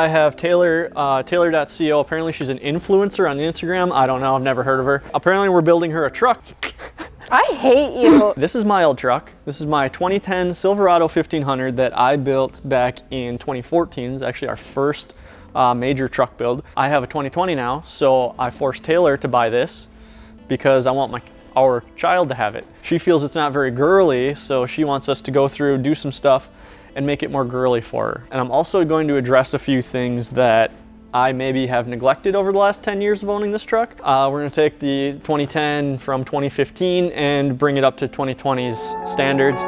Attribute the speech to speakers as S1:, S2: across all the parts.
S1: I have Tayler, Tayler.co. Apparently she's an influencer on Instagram. I don't know, I've never heard of her. Apparently we're building her a truck.
S2: I hate you.
S1: This is my old truck. This is my 2010 Silverado 1500 that I built back in 2014. It's actually our first major truck build. I have a 2020 now, so I forced Tayler to buy this because I want our child to have it. She feels it's not very girly, so she wants us to go through, do some stuff, and make it more girly for her. And I'm also going to address a few things that I maybe have neglected over the last 10 years of owning this truck. We're gonna take the 2010 from 2015 and bring it up to 2020's standards.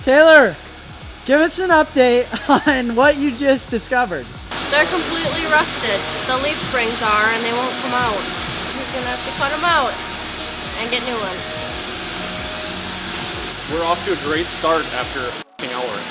S3: Tayler, give us an update on what you just discovered.
S2: They're completely rusted. The leaf springs are, and they won't come out. He's gonna have to cut them out and get new ones.
S1: We're off to a great start after a f***ing hour.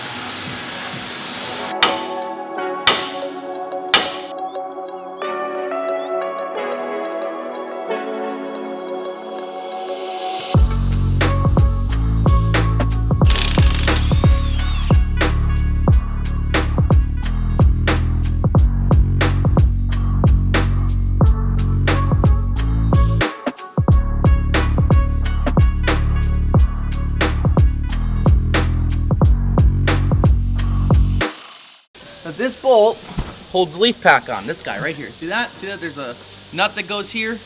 S4: Now this bolt holds leaf pack on, this guy right here. See that? See that there's a nut that goes here?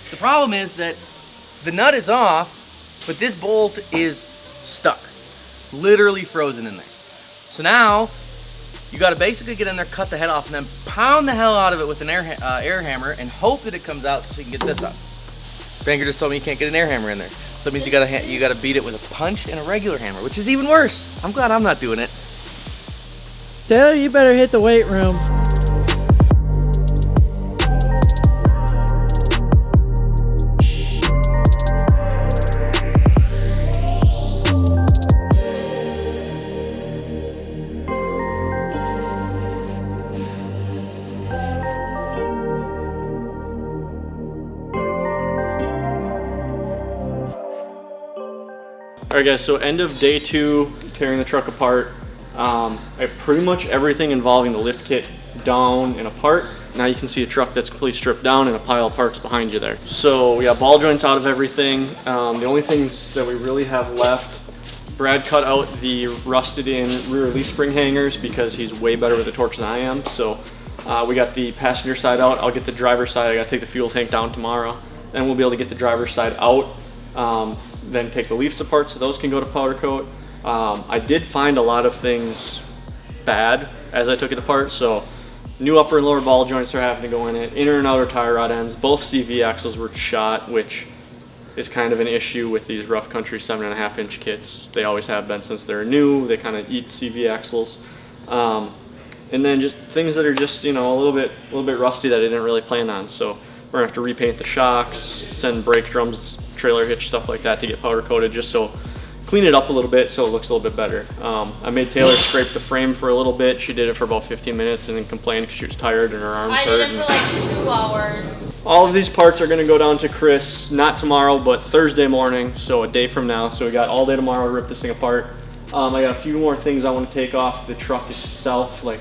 S4: The problem is that the nut is off, but this bolt is stuck. Literally frozen in there. So now, you gotta basically get in there, cut the head off, and then pound the hell out of it with an air hammer and hope that it comes out so you can get this up. Banker just told me you can't get an air hammer in there. So it means you gotta beat it with a punch and a regular hammer, which is even worse. I'm glad I'm not doing it.
S3: Tayler, you better hit the weight room.
S1: All right guys, so end of day 2, tearing the truck apart. I have pretty much everything involving the lift kit down and apart. Now you can see a truck that's completely stripped down and a pile of parts behind you there. So we got ball joints out of everything. The only things that we really have left, Brad cut out the rusted in rear leaf spring hangers because he's way better with the torch than I am. So we got the passenger side out. I'll get the driver's side. I gotta take the fuel tank down tomorrow. Then we'll be able to get the driver's side out. Then take the leaves apart so those can go to powder coat. I did find a lot of things bad as I took it apart, so new upper and lower ball joints are having to go in it, inner and outer tie rod ends, both CV axles were shot, which is kind of an issue with these rough country 7.5 inch kits. They always have been since they're new. They kind of eat CV axles. And then just things that are just, you know, a little bit rusty that I didn't really plan on. So we're gonna have to repaint the shocks, send brake drums, trailer hitch, stuff like that to get powder coated, just so clean it up a little bit so it looks a little bit better. I made Tayler scrape the frame for a little bit. She did it for about 15 minutes and then complained because she was tired and her arms hurt.
S2: I did it for like 2 hours.
S1: All of these parts are gonna go down to Chris, not tomorrow, but Thursday morning, so a day from now. So we got all day tomorrow to rip this thing apart. I got a few more things I want to take off the truck itself, like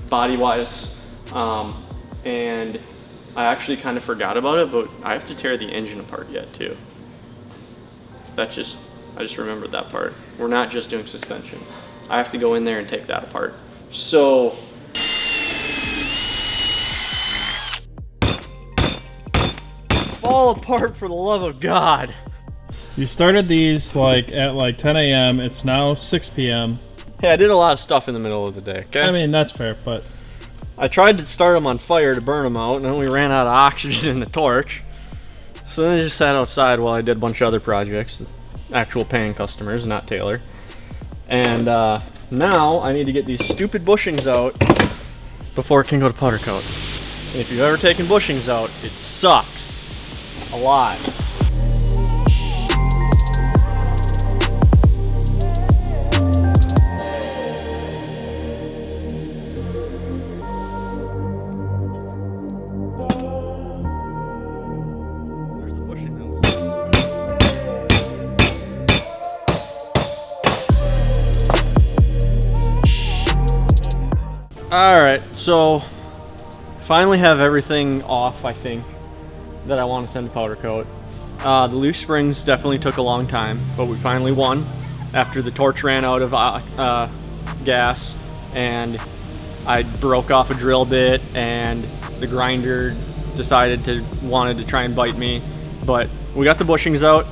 S1: body-wise. And I actually kind of forgot about it, but I have to tear the engine apart yet too. I just remembered that part. We're not just doing suspension. I have to go in there and take that apart. So, fall apart for the love of God.
S5: You started these at 10 a.m. It's now 6 p.m.
S1: Hey, I did a lot of stuff in the middle of the day, okay?
S5: I mean, that's fair, but
S1: I tried to start them on fire to burn them out, and then we ran out of oxygen in the torch. So then I just sat outside while I did a bunch of other projects, actual paying customers, not Tayler. And now I need to get these stupid bushings out before it can go to powder coat. And if you've ever taken bushings out, it sucks a lot. Alright, so finally have everything off, I think, that I want to send to powder coat. The leaf springs definitely took a long time, but we finally won after the torch ran out of gas, and I broke off a drill bit, and the grinder wanted to try and bite me. But we got the bushings out,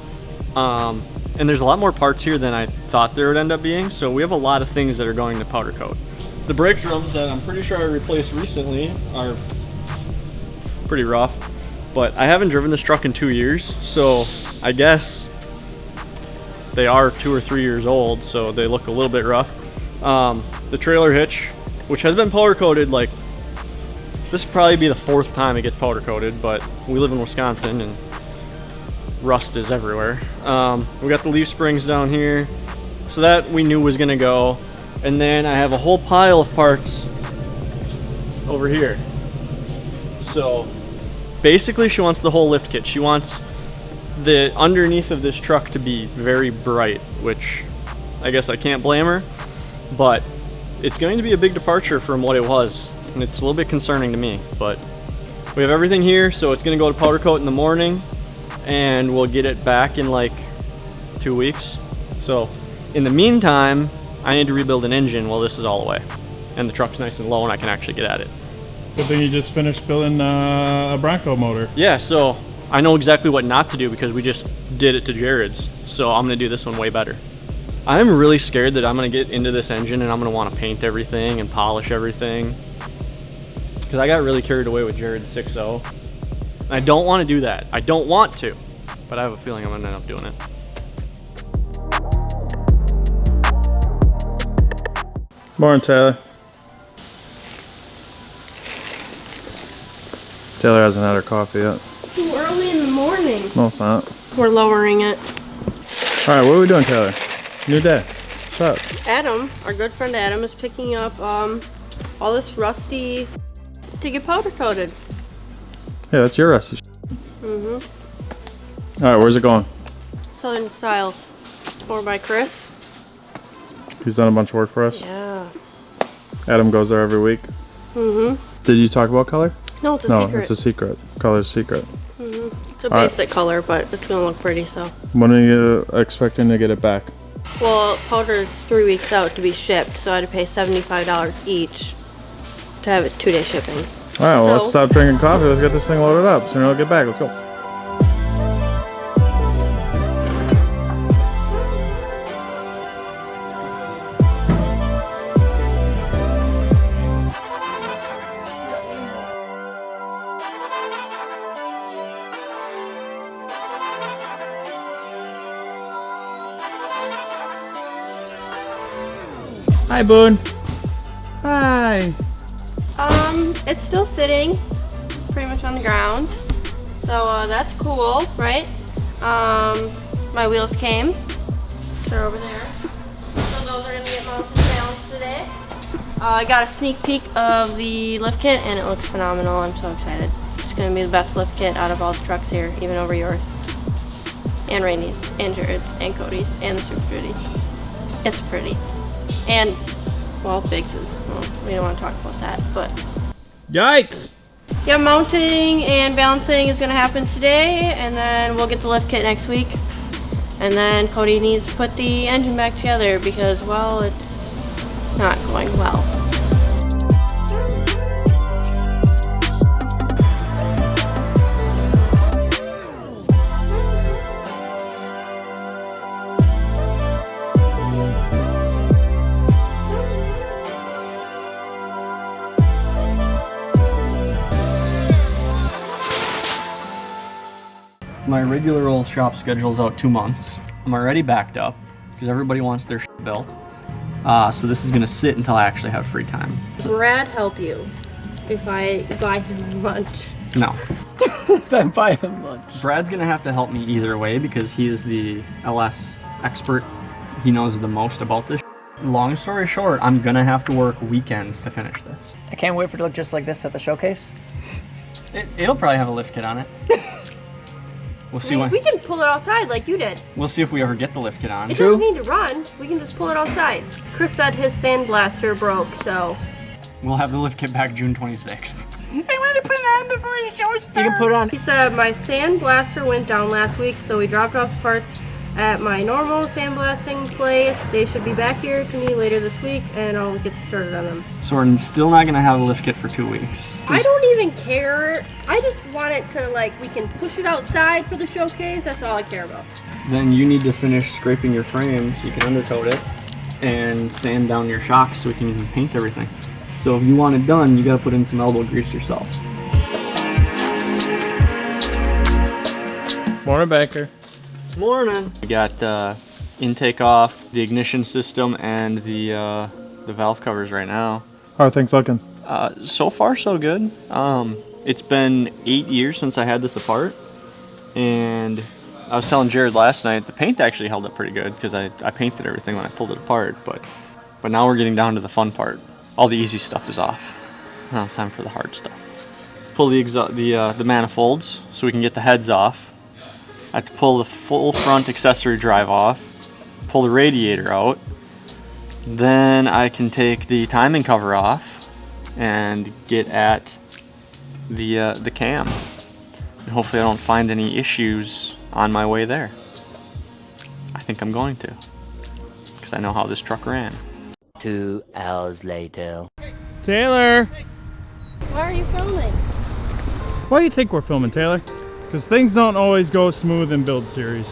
S1: and there's a lot more parts here than I thought there would end up being, so we have a lot of things that are going to powder coat. The brake drums that I'm pretty sure I replaced recently are pretty rough, but I haven't driven this truck in 2 years, so I guess they are 2 or 3 years old, so they look a little bit rough. The trailer hitch, which has been powder coated, like, this will probably be the 4th time it gets powder coated, but we live in Wisconsin and rust is everywhere. We got the leaf springs down here, so that we knew was gonna go. And then I have a whole pile of parts over here. So basically she wants the whole lift kit. She wants the underneath of this truck to be very bright, which I guess I can't blame her, but it's going to be a big departure from what it was, and it's a little bit concerning to me. But we have everything here, so it's going to go to powder coat in the morning, and we'll get it back in like 2 weeks. So in the meantime, I need to rebuild an engine while this is all away, and the truck's nice and low and I can actually get at it.
S5: Good thing you just finished building a Bronco motor.
S1: Yeah, so I know exactly what not to do because we just did it to Jared's, so I'm gonna do this one way better. I'm really scared that I'm gonna get into this engine and I'm gonna wanna paint everything and polish everything, because I got really carried away with Jared's 6.0. I don't wanna do that. I don't want to, but I have a feeling I'm gonna end up doing it.
S5: Morning, Taylor. Taylor hasn't had her coffee yet.
S2: Too early in the morning.
S5: No, it's not.
S2: We're lowering it.
S5: All right, what are we doing, Taylor? New day. What's up?
S2: Adam, our good friend Adam, is picking up all this rusty to get powder coated.
S5: Hey, that's your rusty.
S2: Mm-hmm.
S5: All right, where's it going?
S2: Southern Style. Or by Chris.
S5: He's done a bunch of work for us.
S2: Yeah.
S5: Adam goes there every week.
S2: Mm-hmm.
S5: Did you talk about color?
S2: No, it's a
S5: No,
S2: secret.
S5: it's a secret. Color's secret.
S2: Mm-hmm. It's a
S5: All right.
S2: basic color, but it's gonna look pretty, so.
S5: When are you expecting to get it back?
S2: Well, powder's 3 weeks out to be shipped, so I had to pay $75 each to have it 2-day shipping.
S5: All right, well, let's
S2: So-
S5: stop drinking coffee. Let's get this thing loaded up. Soon it'll get back. Let's go. Hi, Boone. Hi.
S2: It's still sitting pretty much on the ground. So that's cool, right? My wheels came. They're over there. So those are gonna get mounted and balanced today. I got a sneak peek of the lift kit and it looks phenomenal. I'm so excited. It's gonna be the best lift kit out of all the trucks here, even over yours. And Rainey's, and Jared's, and Cody's, and the Super Duty. It's pretty. And, well, Biggs's. Well, we don't want to talk about that, but.
S5: Yikes.
S2: Yeah, mounting and balancing is gonna happen today, and then we'll get the lift kit next week. And then Cody needs to put the engine back together because, well, it's not going well.
S1: My regular old shop schedule's out 2 months. I'm already backed up because everybody wants their shit built. So this is gonna sit until I actually have free time.
S2: Brad help you if I buy him lunch?
S1: No.
S3: Then buy him lunch.
S1: Brad's gonna have to help me either way because he is the LS expert. He knows the most about this. Long story short, I'm gonna have to work weekends to finish this.
S3: I can't wait for it to look just like this at the showcase.
S1: It'll probably have a lift kit on it. We'll see when.
S2: We can pull it outside like you did.
S1: We'll see if we ever get the lift kit on.
S2: It doesn't need to run. We can just pull it outside. Chris said his sandblaster broke, so.
S1: We'll have the lift kit back June 26th. I want to put it on before the show starts.
S3: You can put it on.
S2: He said my sandblaster went down last week, so we dropped off the parts at my normal sandblasting place. They should be back here to me later this week, and I'll get started on them.
S1: So we're still not gonna have a lift kit for 2 weeks.
S2: I don't even care. I just want it to, like, we can push it outside for the showcase. That's all I care about.
S1: Then you need to finish scraping your frame so you can undercoat it and sand down your shocks so we can even paint everything. So if you want it done, you gotta put in some elbow grease yourself.
S5: Morning, Banker.
S1: Morning. We got intake off, the ignition system, and the valve covers right now.
S5: How are things looking?
S1: So far, so good. It's been 8 years since I had this apart, and I was telling Jared last night the paint actually held up pretty good because I painted everything when I pulled it apart. But now we're getting down to the fun part. All the easy stuff is off. Now it's time for the hard stuff. Pull the manifolds so we can get the heads off. I have to pull the full front accessory drive off, pull the radiator out, then I can take the timing cover off and get at the cam. And hopefully I don't find any issues on my way there. I think I'm going to, because I know how this truck ran.
S6: 2 hours later.
S5: Taylor!
S2: Why are you filming?
S5: Why do you think we're filming, Taylor? Because things don't always go smooth in build series.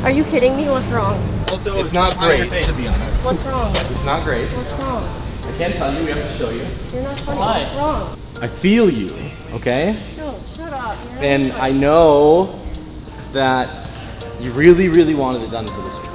S2: Are you kidding me? What's wrong?
S4: It's not great, to be honest.
S2: What's wrong?
S4: It's not great.
S2: What's wrong?
S4: I can't tell you, we have to show you.
S2: You're not funny.
S4: Why?
S2: What's wrong?
S4: I feel you, okay?
S2: No, shut up. You're not
S4: And
S2: funny.
S4: I know that you really, really wanted it done for this week.